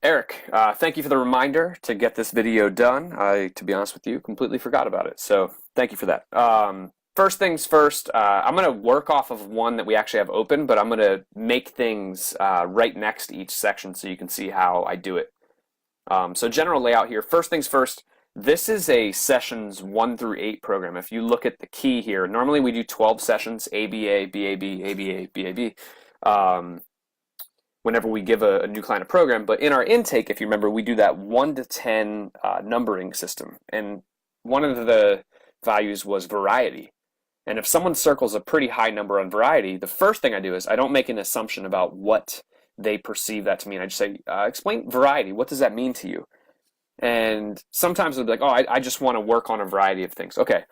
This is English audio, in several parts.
Eric, thank you for the reminder to get this video done. To be honest with you, completely forgot about it. So thank you for that. First things first, I'm going to work off of one that we actually have open, but I'm going to make things right next to each section so you can see how I do it. So general layout here. First things first, this is a sessions 1 through 8 program. If you look at the key here, normally we do 12 sessions, ABA, BAB, ABA, BAB. Whenever we give a new client a program. But in our intake, if you remember, we do that 1 to 10 numbering system. And one of the values was variety. And if someone circles a pretty high number on variety, the first thing I do is I don't make an assumption about what they perceive that to mean. I just say, explain variety. What does that mean to you? And sometimes they'll be like, oh, I just want to work on a variety of things. Okay.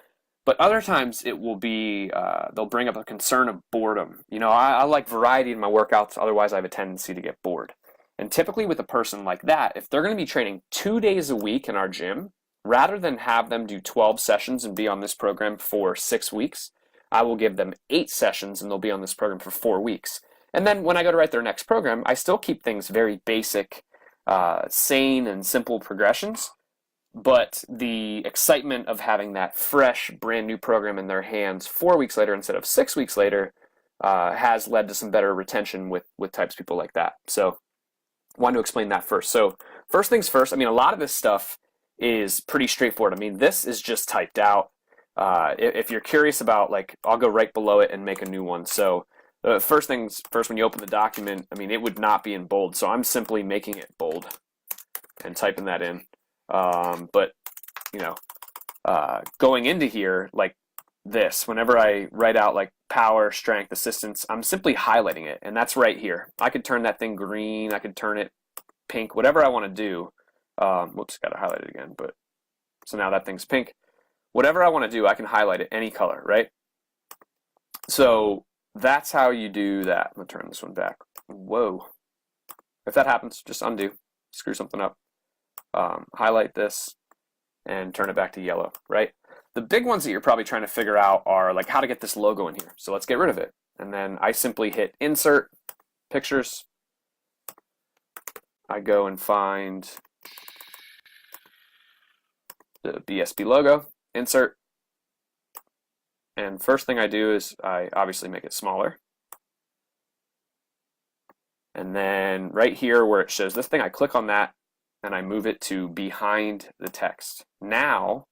But other times it will be, they'll bring up a concern of boredom. You know, I like variety in my workouts, otherwise I have a tendency to get bored. And typically with a person like that, if they're going to be training 2 days a week in our gym, rather than have them do 12 sessions and be on this program for 6 weeks, I will give them 8 sessions and they'll be on this program for 4 weeks. And then when I go to write their next program, I still keep things very basic, sane and simple progressions. But the excitement of having that fresh, brand new program in their hands 4 weeks later instead of 6 weeks later has led to some better retention with types of people like that. So I wanted to explain that first. So first things first, I mean, a lot of this stuff is pretty straightforward. I mean, this is just typed out. If you're curious about, like, I'll go right below it and make a new one. So first things first, when you open the document, I mean, it would not be in bold. So I'm simply making it bold and typing that in. But, you know, going into here, like this, whenever I write out like power, strength, assistance, I'm simply highlighting it. And that's right here. I could turn that thing green. I could turn it pink, whatever I want to do. Whoops, got to highlight it again. But so now that thing's pink. Whatever I want to do, I can highlight it any color, right? So that's how you do that. I'm going to turn this one back. Whoa. If that happens, just undo, screw something up. Highlight this and turn it back to yellow, right? The big ones that you're probably trying to figure out are like how to get this logo in here. So let's get rid of it. And then I simply hit insert, pictures. I go and find the BSB logo, insert. And first thing I do is I obviously make it smaller. And then right here where it shows this thing, I click on that and I move it to behind the text. Now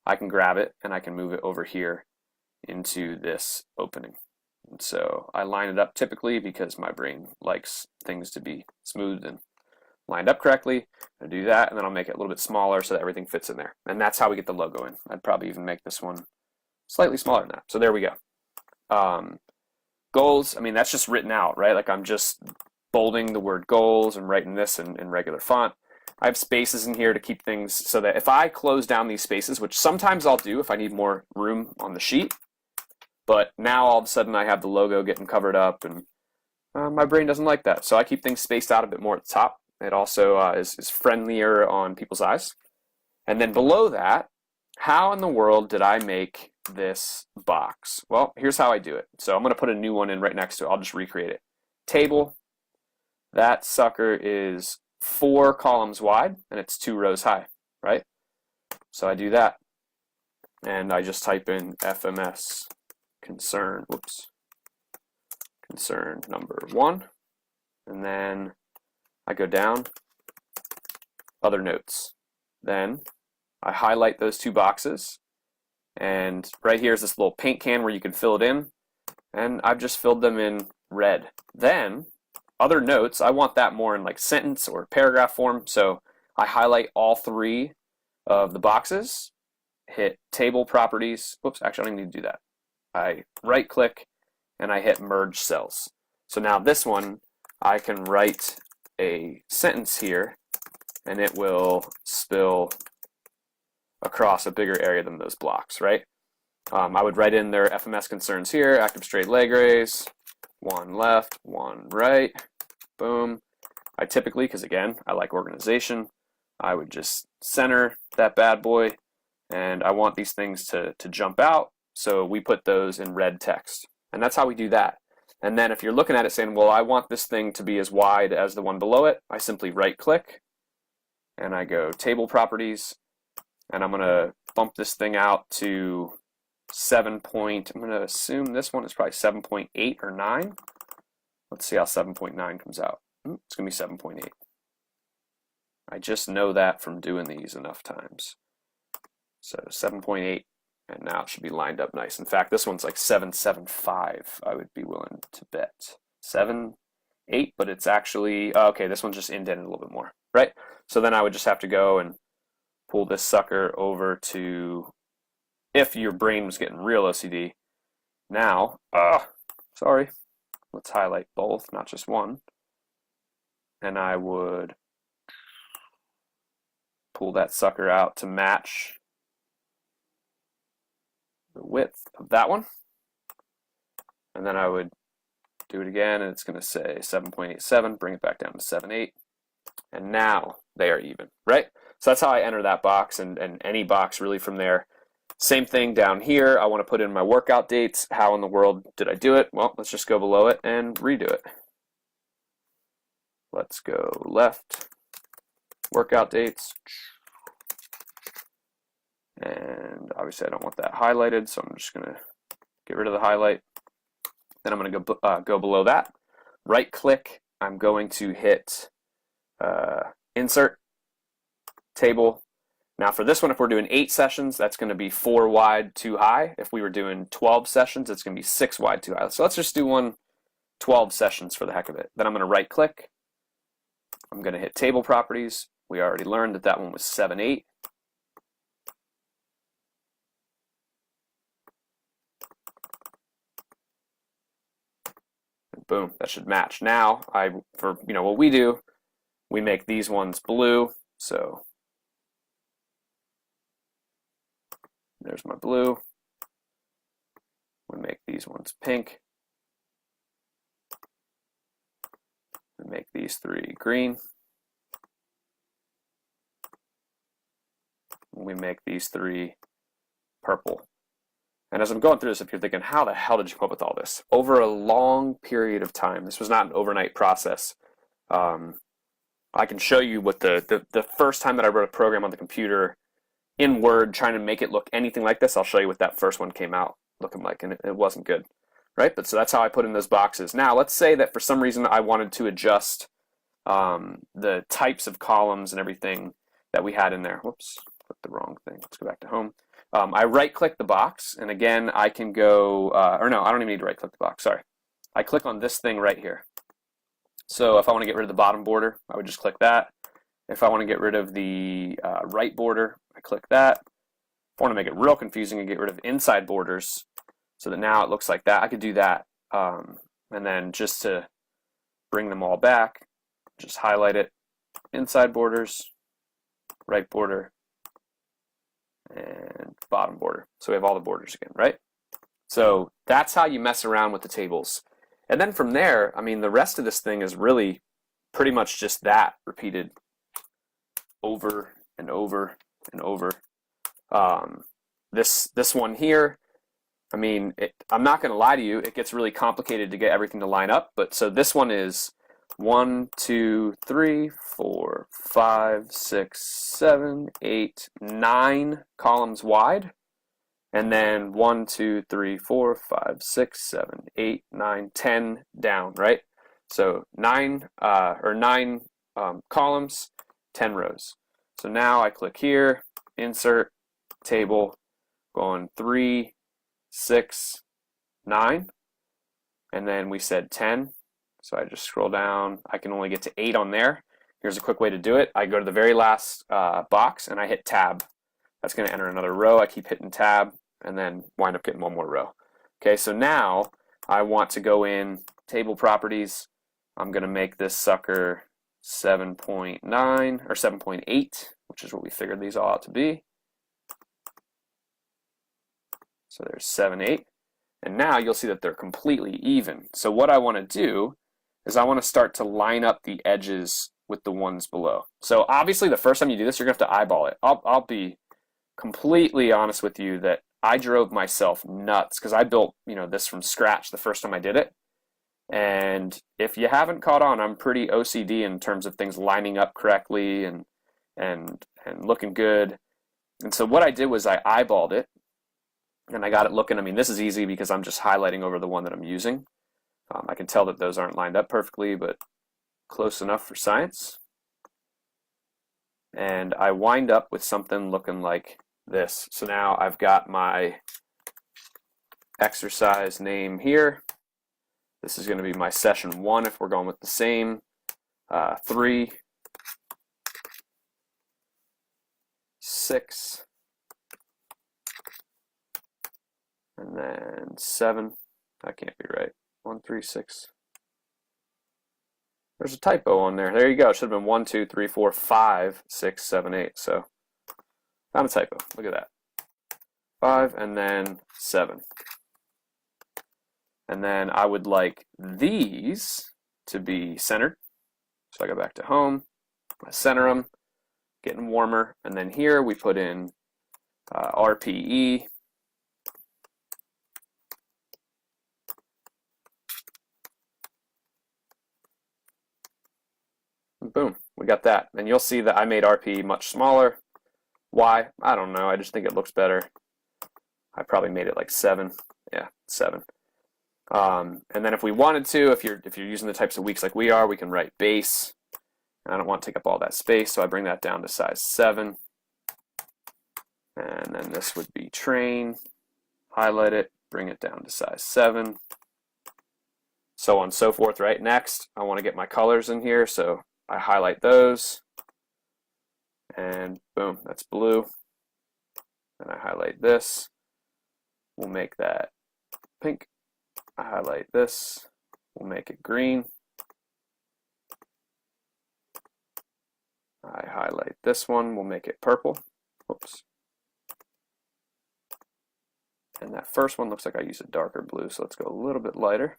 I can grab it and I can move it over here into this opening. And so I line it up typically because my brain likes things to be smooth and lined up correctly. I do that and then I'll make it a little bit smaller so that everything fits in there. And that's how we get the logo in. I'd probably even make this one slightly smaller than that. So there we go. Goals, I mean, that's just written out, right? Like I'm just bolding the word goals and writing this in regular font. I have spaces in here to keep things so that if I close down these spaces, which sometimes I'll do if I need more room on the sheet, but now all of a sudden I have the logo getting covered up and my brain doesn't like that. So I keep things spaced out a bit more at the top. It also is friendlier on people's eyes. And then below that, how in the world did I make this box? Well, here's how I do it. So I'm going to put a new one in right next to it. I'll just recreate it. Table. That sucker is 4 columns wide and it's 2 rows high, right? So I do that and I just type in FMS concern number 1, and then I go down, other notes. Then I highlight those 2 boxes, and right here is this little paint can where you can fill it in, and I've just filled them in red. Then other notes, I want that more in like sentence or paragraph form, so I highlight all 3 of the boxes, hit table properties. Whoops, actually I don't need to do that. I right click and I hit merge cells. So now this one, I can write a sentence here and it will spill across a bigger area than those blocks, right? I would write in their FMS concerns here, active straight leg raise, 1 left, 1 right, boom. I typically, because again, I like organization, I would just center that bad boy, and I want these things to jump out, so we put those in red text. And that's how we do that. And then if you're looking at it saying, well, I want this thing to be as wide as the one below it, I simply right click and I go table properties, and I'm going to bump this thing out to 7 point, I'm going to assume this one is probably 7.8 or 9. Let's see how 7.9 comes out. It's going to be 7.8. I just know that from doing these enough times. So 7.8, and now it should be lined up nice. In fact, this one's like 7.75, I would be willing to bet. 7.8, but it's actually, okay, this one's just indented a little bit more, right? So then I would just have to go and pull this sucker over to, if your brain was getting real OCD. Now, sorry, let's highlight both, not just one. And I would pull that sucker out to match the width of that one. And then I would do it again, and it's going to say 7.87, bring it back down to 7.8. And now they are even, right? So that's how I enter that box, and any box really from there. Same thing down here. I want to put in my workout dates. How in the world did I do it? Well, let's just go below it and redo it. Let's go left, workout dates. And obviously I don't want that highlighted, so I'm just going to get rid of the highlight. Then I'm going to go below that. Right click, I'm going to hit insert, table. Now for this one, if we're doing 8 sessions, that's going to be 4 wide, 2 high. If we were doing 12 sessions, it's going to be 6 wide, 2 high. So let's just do 12 sessions for the heck of it. Then I'm going to right click. I'm going to hit table properties. We already learned that that one was 7.8. And boom, that should match. Now, for what we do, we make these ones blue. So there's my blue. We make these ones pink. We make these 3 green. We make these 3 purple. And as I'm going through this, if you're thinking, how the hell did you come up with all this? Over a long period of time. This was not an overnight process. I can show you what the first time that I wrote a program on the computer in Word trying to make it look anything like this. I'll show you what that first one came out looking like, and it wasn't good, right? But so that's how I put in those boxes. Now let's say that for some reason I wanted to adjust the types of columns and everything that we had in there. Whoops, put the wrong thing. Let's go back to home. I right-click the box, and again, I can go, or no, I don't even need to right-click the box, sorry. I click on this thing right here. So if I want to get rid of the bottom border, I would just click that. If I want to get rid of the right border, I click that. If I want to make it real confusing and get rid of inside borders so that now it looks like that, I could do that. And then just to bring them all back, just highlight it, inside borders, right border, and bottom border. So we have all the borders again, right? So that's how you mess around with the tables. And then from there, I mean, the rest of this thing is really pretty much just that repeated over and over and over. This one here, I mean, I'm not going to lie to you, it gets really complicated to get everything to line up. But so this one is 1, 2, 3, 4, 5, 6, 7, 8, 9 columns wide. And then 1, 2, 3, 4, 5, 6, 7, 8, 9, 10 down, right? So 9 columns, 10 rows. So now I click here, insert, table, going 3, 6, 9, and then we said 10. So I just scroll down. I can only get to 8 on there. Here's a quick way to do it. I go to the very last box and I hit tab. That's going to enter another row. I keep hitting tab and then wind up getting one more row. Okay, so now I want to go in table properties. I'm going to make this sucker 7.9 or 7.8, which is what we figured these all out to be. So there's 7.8. And now you'll see that they're completely even. So what I want to do is I want to start to line up the edges with the ones below. So obviously the first time you do this, you're going to have to eyeball it. I'll be completely honest with you that I drove myself nuts because I built this from scratch the first time I did it. And if you haven't caught on, I'm pretty OCD in terms of things lining up correctly and looking good. And so what I did was I eyeballed it and I got it looking. I mean, this is easy because I'm just highlighting over the one that I'm using. I can tell that those aren't lined up perfectly, but close enough for science. And I wind up with something looking like this. So now I've got my exercise name here. This is going to be my session 1 if we're going with the same. 3, 6, and then 7. That can't be right. 1, 3, 6. There's a typo on there. There you go. It should have been 1, 2, 3, 4, 5, 6, 7, 8. So found a typo. Look at that. 5 and then 7. And then I would like these to be centered. So I go back to home, I center them, getting warmer, and then here we put in RPE. Boom, we got that. And you'll see that I made RPE much smaller. Why? I don't know. I just think it looks better. I probably made it like 7. Yeah, 7. And then if we wanted to, if you're using the types of weeks like we are, we can write base. I don't want to take up all that space, so I bring that down to size 7. And then this would be train. Highlight it, bring it down to size 7. So on and so forth, right? Next, I want to get my colors in here, so I highlight those. And boom, that's blue. And I highlight this. We'll make that pink. I highlight this. We'll make it green. I highlight this one. We'll make it purple. Oops. And that first one looks like I used a darker blue, so let's go a little bit lighter.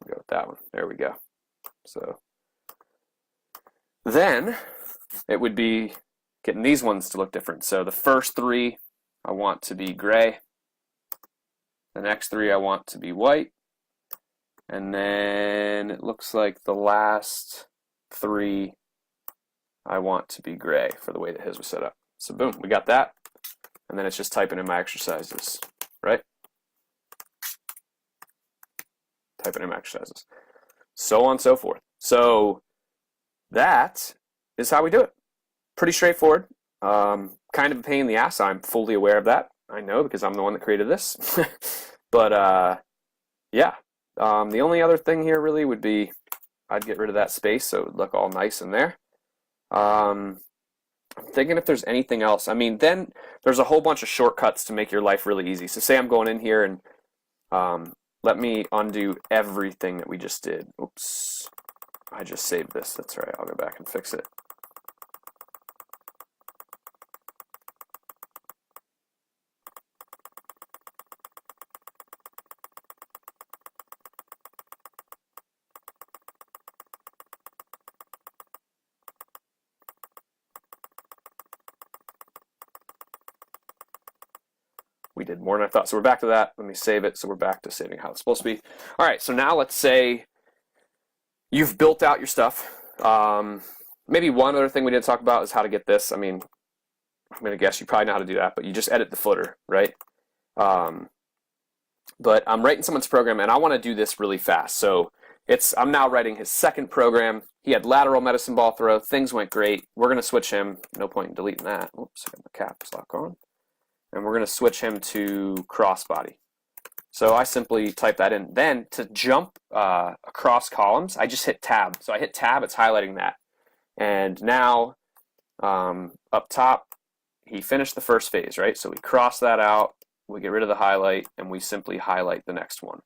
Go with that one. There we go. So then it would be getting these ones to look different. So the first 3 I want to be gray. The next 3 I want to be white. And then it looks like the last 3 I want to be gray for the way that his was set up. So boom, we got that. And then it's just typing in my exercises, right? Typing in my exercises. So on and so forth. So that is how we do it. Pretty straightforward. Kind of a pain in the ass. I'm fully aware of that. I know because I'm the one that created this. But yeah. The only other thing here really would be I'd get rid of that space so it would look all nice in there. I'm thinking if there's anything else. I mean, then there's a whole bunch of shortcuts to make your life really easy. So say I'm going in here and let me undo everything that we just did. Oops, I just saved this. That's right. I'll go back and fix it. We did more than I thought. So we're back to that. Let me save it. So we're back to saving how it's supposed to be. All right, so now let's say you've built out your stuff. Maybe one other thing we didn't talk about is how to get this. I mean, I'm going to guess you probably know how to do that, but you just edit the footer, right? But I'm writing someone's program, and I want to do this really fast. So I'm now writing his second program. He had lateral medicine ball throw. Things went great. We're going to switch him. No point in deleting that. Oops, I got my caps lock on. And we're going to switch him to crossbody. So I simply type that in. Then to jump across columns, I just hit tab. So I hit tab, it's highlighting that. And now up top, he finished the first phase, right? So we cross that out, we get rid of the highlight, and we simply highlight the next one.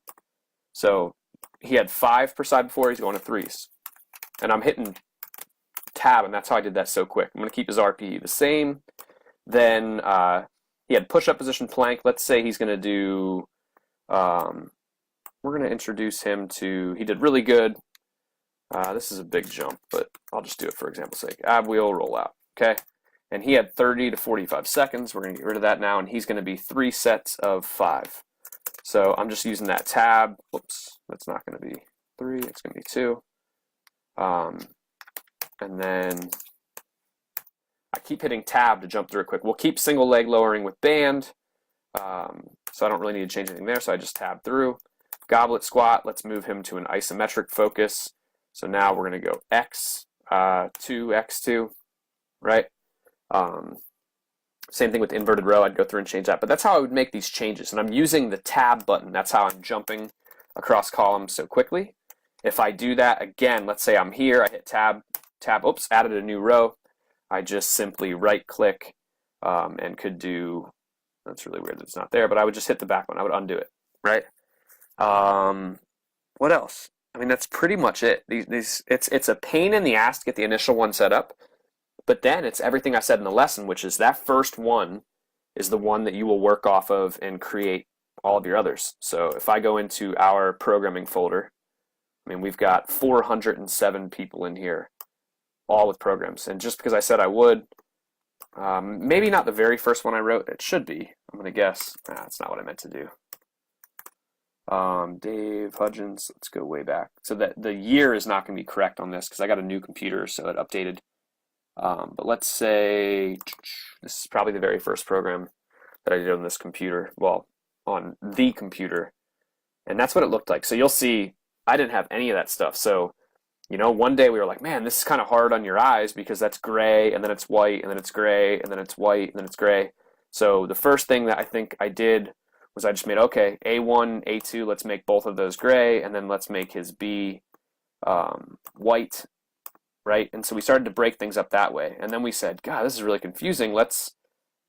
So he had 5 per side before, he's going to 3s. And I'm hitting tab, and that's how I did that so quick. I'm going to keep his RPE the same. Then he had push-up position plank. Let's say he's going to do, we're going to introduce him to, he did really good. This is a big jump, but I'll just do it for example's sake. Ab wheel, roll out, okay? And he had 30 to 45 seconds. We're going to get rid of that now, and he's going to be 3 sets of 5. So I'm just using that tab. Whoops, that's not going to be 3, it's going to be 2. And then I keep hitting tab to jump through it quick. We'll keep single leg lowering with band. So I don't really need to change anything there, so I just tab through. Goblet squat, let's move him to an isometric focus. So now we're going to go X, 2, X2, right? Same thing with inverted row. I'd go through and change that. But that's how I would make these changes. And I'm using the tab button. That's how I'm jumping across columns so quickly. If I do that again, let's say I'm here, I hit tab, oops, added a new row. I just simply right click and could do, that's really weird that it's not there, but I would just hit the back one. I would undo it, right? What else? I mean, that's pretty much it. It's a pain in the ass to get the initial one set up. But then it's everything I said in the lesson, which is that first one is the one that you will work off of and create all of your others. So if I go into our programming folder, I mean, we've got 407 people in here, all with programs. And just because I said I would, maybe not the very first one I wrote, it should be. I'm going to guess. That's not what I meant to do. Dave Hudgens, let's go way back. So that the year is not going to be correct on this because I got a new computer, so it updated. But let's say this is probably the very first program that I did on this computer, well, on the computer, and that's what it looked like. So you'll see I didn't have any of that stuff. So, you know, one day we were like, man, this is kind of hard on your eyes because that's gray, and then it's white, and then it's gray, and then it's white, and then it's gray. So the first thing that I think I did was I just made, okay, A1, A2, let's make both of those gray, and then let's make his B white, right? And so we started to break things up that way. And then we said, God, this is really confusing. Let's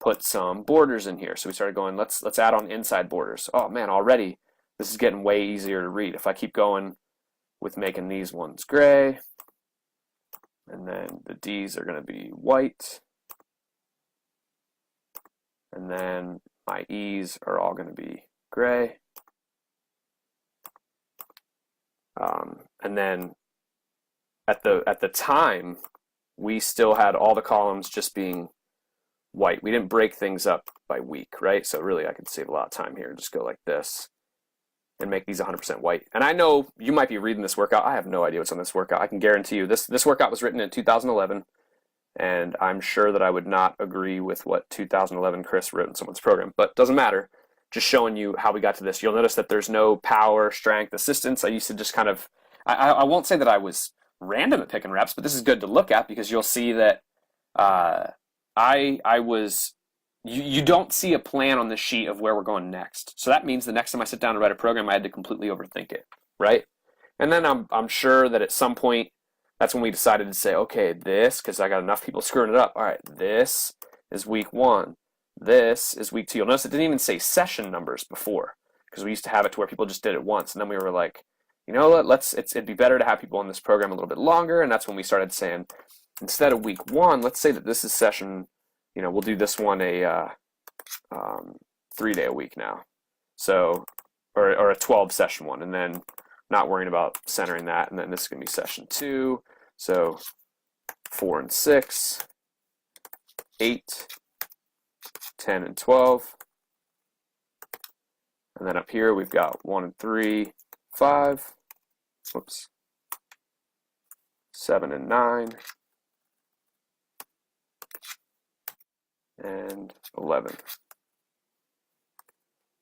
put some borders in here. So we started going, let's add on inside borders. Oh man, already this is getting way easier to read. If I keep going with making these ones gray, and then the D's are going to be white, and then my E's are all going to be gray. And then at the time, we still had all the columns just being white. We didn't break things up by week, right? So really I could save a lot of time here and just go like this and make these 100% white. And I know you might be reading this workout. I have no idea what's on this workout. I can guarantee you this workout was written in 2011, and I'm sure that I would not agree with what 2011 Chris wrote in someone's program, but doesn't matter. Just showing you how we got to this. You'll notice that there's no power, strength, assistance. I used to just kind of, I won't say that I was random at picking reps, but this is good to look at because you'll see that I was, you don't see a plan on the sheet of where we're going next. So that means the next time I sit down to write a program, I had to completely overthink it, right? And then I'm sure that at some point, that's when we decided to say, okay, this, because I got enough people screwing it up. All right, this is week 1. This is week 2. You'll notice it didn't even say session numbers before because we used to have it to where people just did it once. And then we were like, you know what, it'd be better to have people in this program a little bit longer. And that's when we started saying, instead of week 1, let's say that this is session, you know, we'll do this one a 3-day a week now. So, or a 12 session one. And then not worrying about centering that. And then this is going to be session 2. So 4 and 6, 8, 10 and 12. And then up here we've got 1 and 3, 5, whoops, 7 and 9, and 11.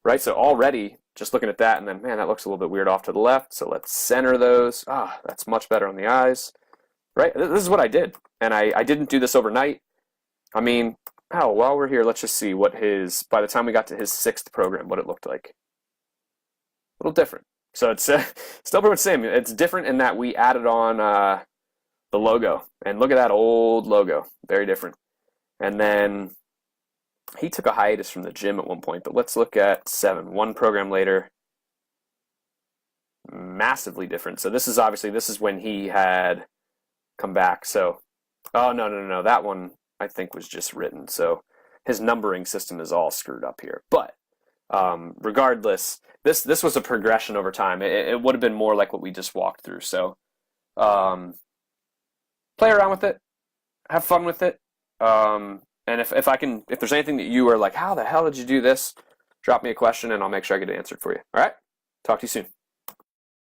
Right, so already just looking at that, and then man, that looks a little bit weird off to the left, so let's center those. That's much better on the eyes. Right, this is what I did, and I didn't do this overnight. I mean, while we're here, let's just see what by the time we got to his 6th program, what it looked like. A little different. So it's still pretty much the same. It's different in that we added on the logo. And look at that old logo. Very different. And then he took a hiatus from the gym at one point, but let's look at 7. 1 program later. Massively different. So this is when he had come back. So, oh, no. That one I think was just written. So his numbering system is all screwed up here. But regardless, this was a progression over time. It would have been more like what we just walked through. So play around with it, have fun with it, and if there's anything that you are like, how the hell did you do this? Drop me a question and I'll make sure I get it answered for you. All right? Talk to you soon.